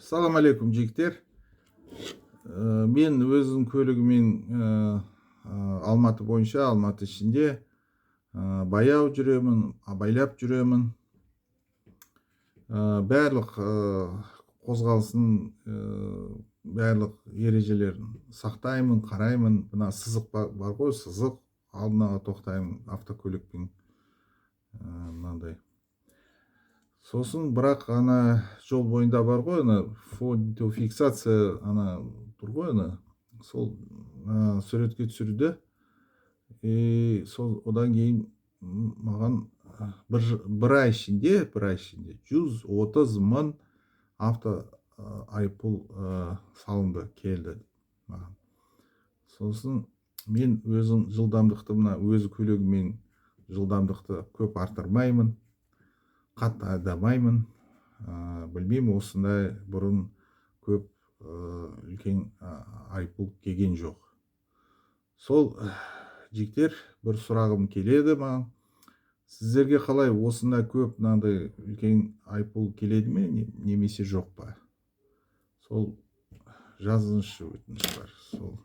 Салам алейкум жигиттер. Мен өзүм көлігімен Алматы боюнча, Алматы ичинде баяу жүрөмүн, абайлап жүрөмүн. Барлык козголуштун барлык эрежелерин сактаймын, караймын. Мына сызык бар го, сызык. Алдына токтойм автокөлүктүн мындай. Сосын бирок ана жол боюнда бар го, ана фотофиксация ана тур го, ана сол сүрөткө түшүрдү. Сол одан кийин маган bir ай ичинде 130 миң авто айыппул салынды, келди маган. Сосын мен өзүм жылдамдыкты мына өз көлөгүммен жылдамдыкты көп артырмаймын, катты айдамаймын. Билбейм, осундай бурун көп үлкен айыппул келген жок. Сол жигиттер, бир сурагым келеди мага. Сиздерге калай, осундай көп мындай үлкен айыппул келедиме, немесе жокпу? Сол жазыңызчы, өтүнүч бар. Сол